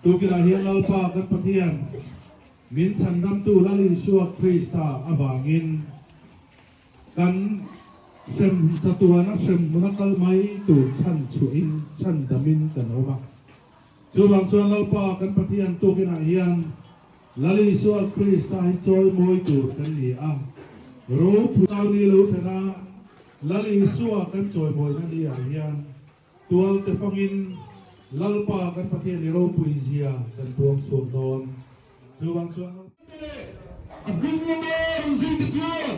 tu kila hian lalpa kan pathian min chandam tu lalin suak krista awangin kan sem chatuana sem munakal mai tu chan chuin chan damin kan oma chu bang chuan lalpa kan pathian tu kila hian lalin suak krista hi choi moi tu kan ni a ro putau ni lo thana lalin suak kan choi moi na ni a hian tual te fangin lalpa kan pathian ni ro puizia kan tuang suak don chu bang chuan abing mo zin ti chuan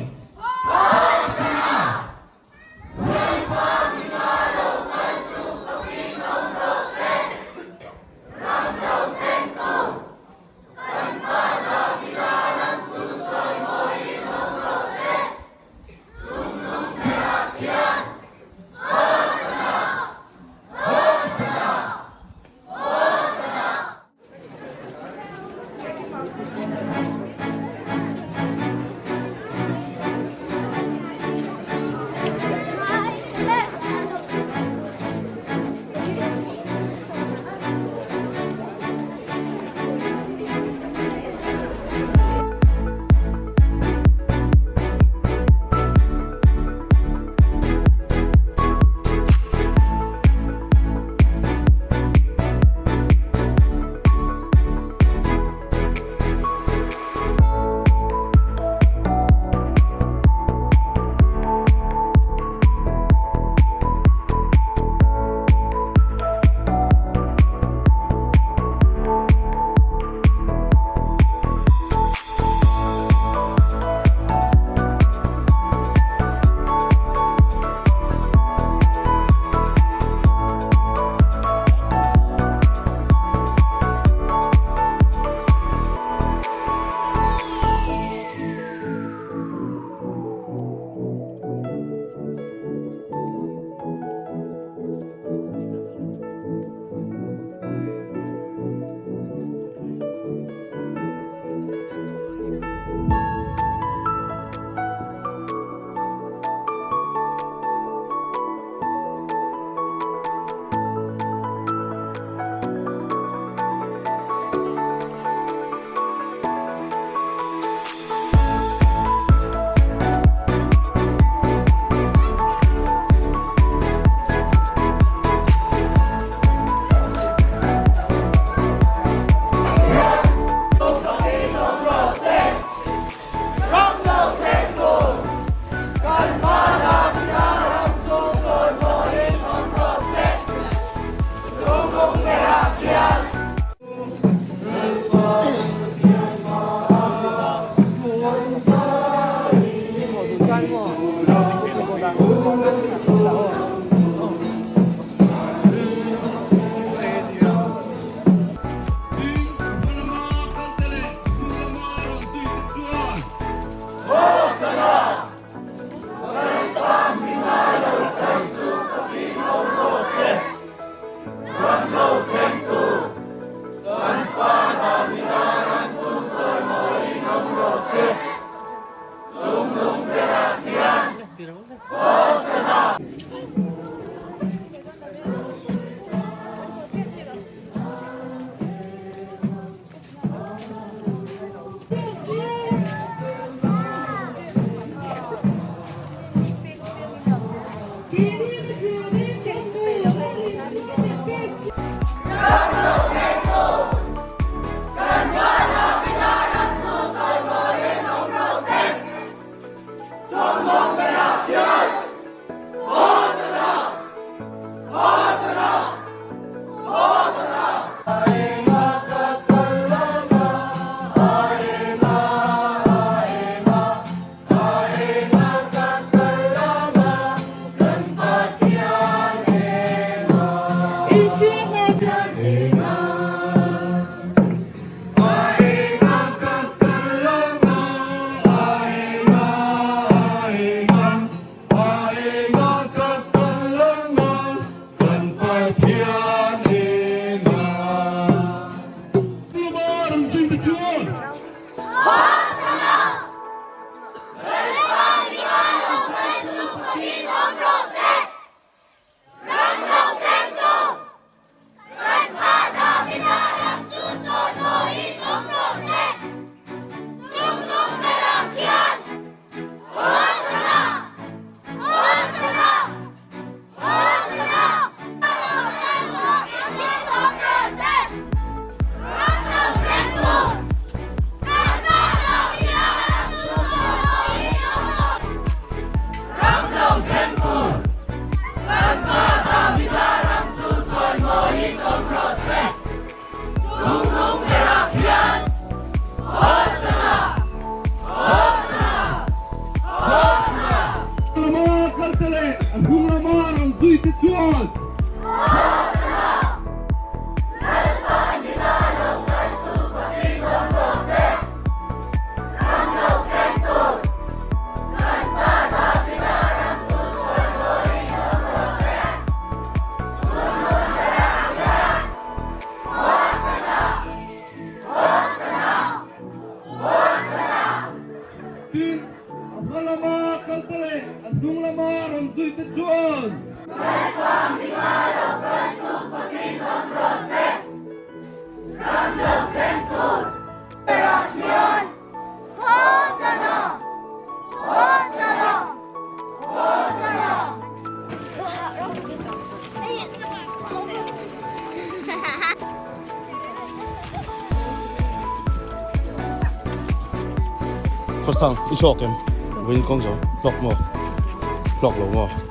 Suon! Federasyon! Hosanna! Hosanna! Hosanna! First time, i choken. Win kong så. Plok mo. Plok lo mo.